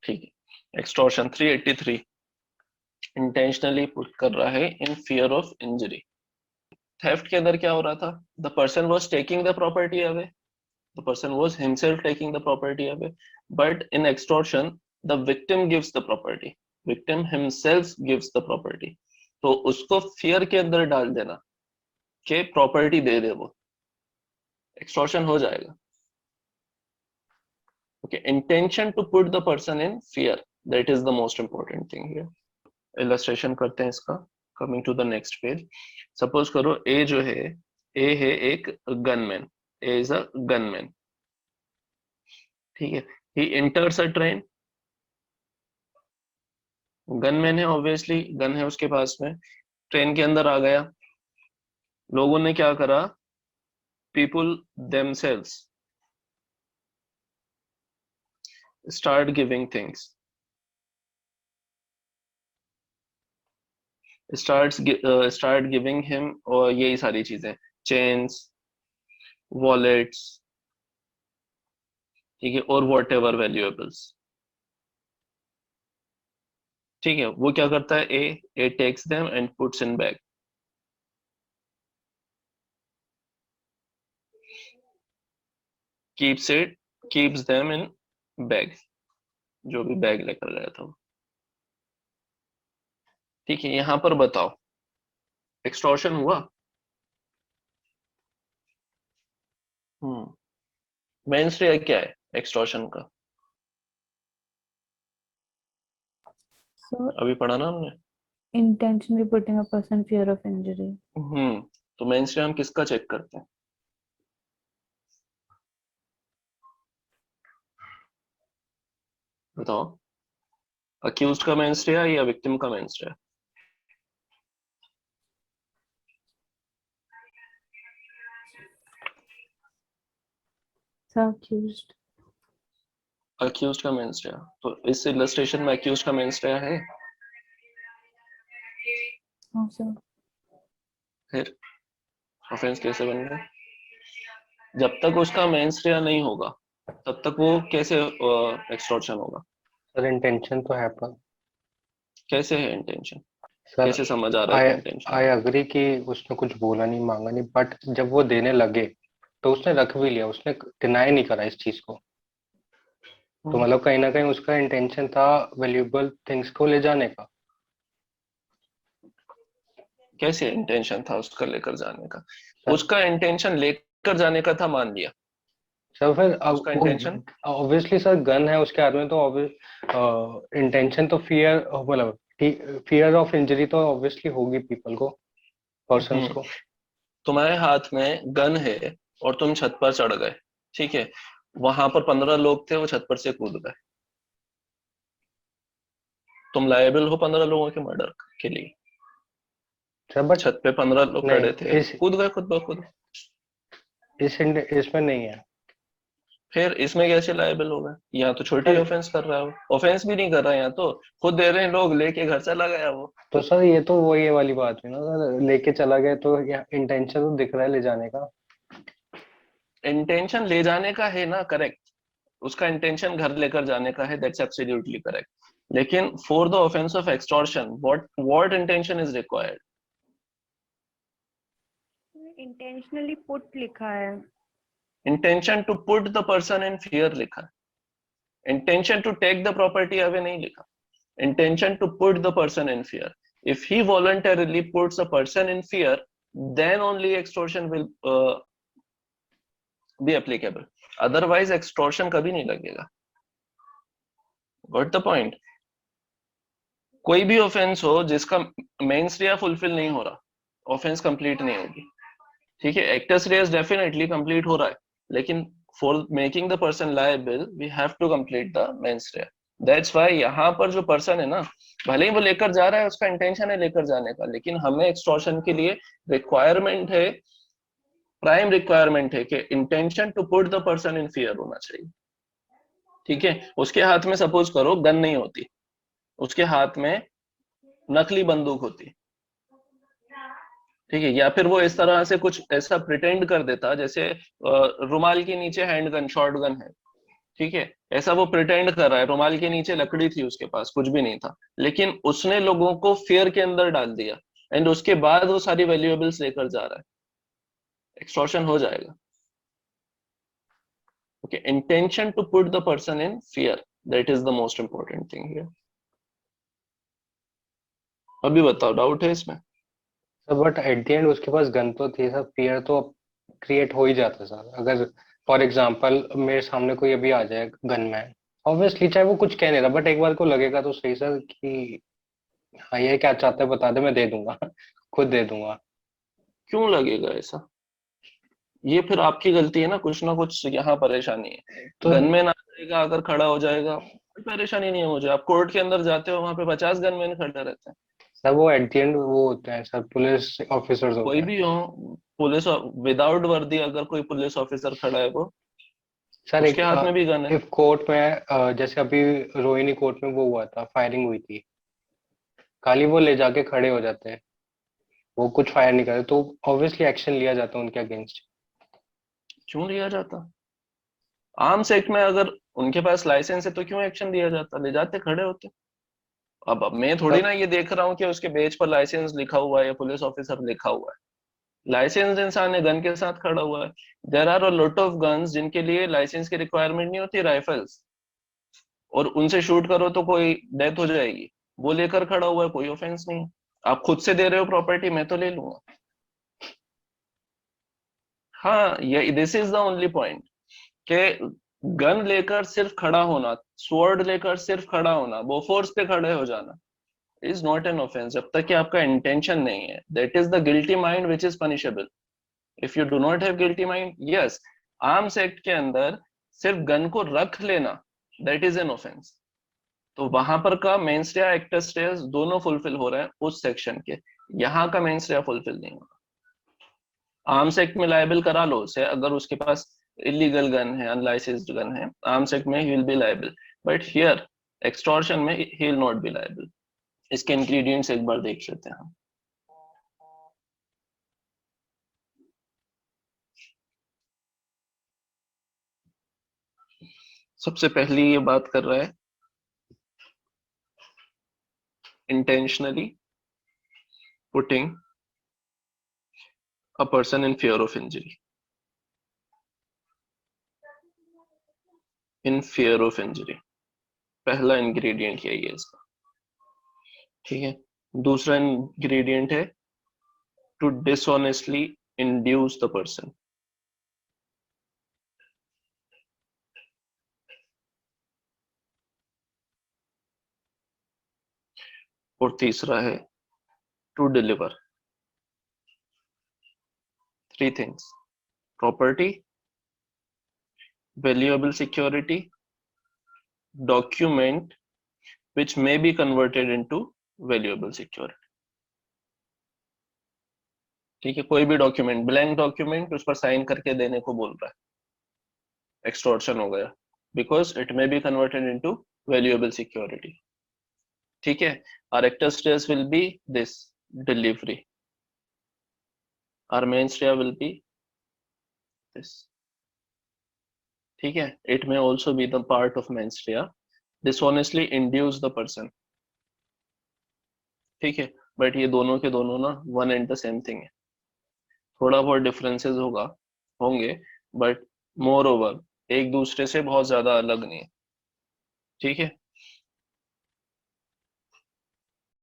ठीक है, extortion 383 intentionally put कर रहा है इन फियर ऑफ इंजरी। थेफ्ट के अंदर क्या हो रहा था, the person was taking the property away, the person was himself taking the property away, but in extortion the victim gives the property, victim himself gives the property. तो उसको fear के अंदर डाल देना कि प्रॉपर्टी दे दे, वो एक्सटॉर्शन हो जाएगा। Okay, intention to put the person in fear, that is the most important thing here. Illustration करते हैं इसका, coming to the next page. Suppose करो ए जो है, ए है एक gunman, A is a gunman, ठीक है। He enters a train, gunman है, ऑब्वियसली गन है उसके पास में, ट्रेन के अंदर आ गया। लोगों ने क्या करा, people themselves start giving things, start giving him, और यही सारी चीजें, चेन्स, वॉलेट्स, ठीक है, और वॉट एवर वैल्यूएबल्स, ठीक है। वो क्या करता है, he takes them and puts in bag, keeps them in bag, जो भी बैग लेकर गया था वो, ठीक है। यहां पर बताओ एक्सटॉर्शन हुआ? मेंस्ट्रुअल क्या है एक्सटॉर्शन का? So, अभी पढ़ा ना हमने। intentionally putting a person in fear of injury. तो मेंस्ट्रुअल हम किसका चेक करते हैं? बताओ, अक्यूज्ड का मेंस्ट्रुअल या विक्टिम का मेंस्ट्रुअल? So accused. अक्यूज्ड का मेंस्ट्रुअल, तो इस इलस्ट्रेशन में अक्यूज्ड का मेंस्ट्रुअल है। Oh, so फिर ऑफेंस कैसे बन गया? जब तक उसका मेंस्ट्रुअल नहीं होगा तब तक वो कैसे एक्सटॉर्शन होगा? सर इंटेंशन तो है, पर कैसे है इंटेंशन, सर कैसे समझ आ रहा है आई कि इंटेंशन? आई अग्री कि उसने कुछ बोला नहीं, मांगा नहीं, बट जब वो देने लगे तो उसने रख भी लिया, उसने डिनाई नहीं करा इस चीज को। तो मतलब कहीं ना कहीं उसका इंटेंशन था वैल्यूएबल थिंग्स को ले जाने का। कैसे इंटेंशन था उसका लेकर जाने का? सर उसका इंटेंशन लेकर जाने का था, मान लिया। सर फिर उसका इंटेंशन, ऑब्वियसली सर गन है उसके हाथ में, तो ऑब्वियस इंटेंशन तो फियर, मतलब फियर ऑफ इंजरी तो ऑब्वियसली होगी पीपल को, पर्सन्स को। तुम्हारे हाथ में गन है और तुम छत पर चढ़ गए, ठीक है। वहां पर 15 लोग थे, वो छत पर से कूद गए, तुम लायबल हो 15 लोगों के मर्डर के लिए। सर बट छत पे 15 लोग नहीं, खड़े थे, इस कूद गए खुद ब खुद। इसमें नहीं है। फिर इसमें कैसे लायबल होगा? यहाँ तो छोटी सर ऑफेंस कर रहा है, वो ऑफेंस भी नहीं कर रहा है, यहाँ तो खुद दे रहे हैं लोग, लेके घर चला गया वो। तो सर ये तो वो ये वाली बात है ना सर, लेके चला गया तो इंटेंशन तो दिख रहा है ले जाने का। इंटेंशन ले जाने का है ना, करेक्ट, उसका इंटेंशन घर लेकर जाने का है, दैट्स एब्सोल्युटली करेक्ट। लेकिन for the offence of extortion what intention is required? intentionally put लिखा है। Intention to put the person in fear लिखा है, intention to take the property away नहीं लिखा। Intention to put the person in fear, if he voluntarily puts a person in fear, then only extortion will be applicable, otherwise extortion कभी नहीं लगेगा। Got the point? कोई भी offence हो जिसका mains रिया fulfil नहीं हो रहा, ऑफेंस कंप्लीट नहीं होगी, ठीक है। एक्टस रियस डेफिनेटली कंप्लीट हो रहा है, लेकिन for making the person liable we have to complete the mens rea. That's why यहाँ पर जो पर्सन है ना, भले ही वो लेकर जा रहा है, उसका इंटेंशन है लेकर जाने का, लेकिन हमें एक्सटॉर्शन के लिए रिक्वायरमेंट है, प्राइम रिक्वायरमेंट है कि intention to put the person in fear होना चाहिए, ठीक है। उसके हाथ में सपोज करो गन नहीं होती, उसके हाथ में नकली बंदूक होती, ठीक है, या फिर वो इस तरह से कुछ ऐसा प्रिटेंड कर देता जैसे रुमाल के नीचे हैंड गन, शॉर्ट गन है, ठीक है, ऐसा वो प्रिटेंड कर रहा है, रुमाल के नीचे लकड़ी थी उसके पास, कुछ भी नहीं था, लेकिन उसने लोगों को फियर के अंदर डाल दिया एंड उसके बाद वो सारी वैल्यूएबल्स लेकर जा रहा है, एक्सटॉर्शन हो जाएगा। Okay, intention to put the person in fear, that is the most important thing here. अभी बताओ, डाउट है इसमें? Sir but at the end उसके पास गन तो थी सर, फियर तो क्रिएट हो ही जाता सर। अगर फॉर एग्जांपल मेरे सामने कोई अभी आ जाए गनमैन, ऑब्वियसली चाहे वो कुछ कह नहीं रहा, बट एक बार को लगेगा तो सही सर कि हाँ ये क्या चाहता है बता दे, मैं दे दूंगा खुद दे दूंगा। क्यों लगेगा ऐसा? ये फिर आपकी गलती है ना कुछ यहाँ परेशानी है। तो गनमैन आ जाएगा, अगर खड़ा हो जाएगा, कोई परेशानी नहीं है मुझे। आप कोर्ट के अंदर जाते हो, वहां पे 50 गनमैन खड़े रहते हैं। सर वो एट द एंड वो होते हैं सर, पुलिस ऑफिसर्स होते कोई हैं। भी हो, पुलिस विदाउट वर्दी अगर कोई पुलिस ऑफिसर खड़ा है, वो सर उसके एक हाथ में भी गन है। इफ कोर्ट में जैसे अभी रोहिणी कोर्ट में वो हुआ था, फायरिंग हुई थी, खाली वो ले जाके खड़े हो जाते हैं, वो कुछ फायर नहीं करते, तो ऑब्वियसली एक्शन लिया जाता है उनके अगेंस्ट। क्यों लिया जाता? आर्म्स एक्ट में अगर उनके पास लाइसेंस है तो क्यों एक्शन लिया जाता? ले जाते, खड़े होते। अब मैं थोड़ी सर ना ये देख रहा हूँ कि उसके बेच पर लाइसेंस लिखा हुआ है या पुलिस ऑफिसर लिखा हुआ है। लाइसेंस इंसान है, गन के साथ खड़ा हुआ है। There are a lot of guns जिनके लिए लाइसेंस की रिक्वायरमेंट नहीं होती, राइफल्स, और उनसे शूट करो तो कोई डेथ हो जाएगी, वो लेकर खड़ा हुआ है, कोई ऑफेंस नहीं है। आप खुद से दे रहे हो प्रॉपर्टी, मैं तो ले लूंगा। हाँ, ये this is the only point, कि गन लेकर सिर्फ खड़ा होना, स्वॉर्ड लेकर सिर्फ खड़ा होना, बोफोर्स पे खड़े हो जाना, इज नॉट एन ऑफेंस जब तक कि आपका इंटेंशन नहीं है। That is the guilty mind which is punishable. If you do not have guilty mind, yes, arms act के अंदर सिर्फ गन को रख लेना, दैट इज एन ऑफेंस। तो वहां पर का मेंस रिया एक्टस रिया दोनों फुलफिल हो रहे हैं उस सेक्शन के, यहाँ का मेंस रिया फुलफिल नहीं हो रहा। आर्म्स एक्ट में लायबल करा लो उसे, अगर उसके पास इलीगल गन है, अनलाइसेंस्ड गन है, आर्म्स एक्ट में he will be liable, but here extortion में he will not be liable. इसके इंग्रेडिएंट्स एक बार देख लेते हैं हम। सबसे पहली ये बात कर रहा है intentionally putting a person in fear of injury, in fear of injury, पहला इंग्रेडिएंट यही है इसका, ठीक है। दूसरा इंग्रेडिएंट है to dishonestly induce the person, और तीसरा है to deliver. Three things: property, valuable security, document which may be converted into valuable security। ठीक है, कोई भी डॉक्यूमेंट, ब्लैंक डॉक्यूमेंट उस पर साइन करके देने को बोल रहा है, एक्सटॉर्शन हो गया, because it may be converted into valuable security. ठीक है, our actors stairs will be this delivery, our men stair will be this. ठीक है, it may also be the part of men stair, dishonestly induce the person. ठीक है, but ये दोनों के दोनों ना one and the same thing है। थोड़ा बहुत डिफरेंसेस होंगे, बट मोर ओवर एक दूसरे से बहुत ज्यादा अलग नहीं है। ठीक है,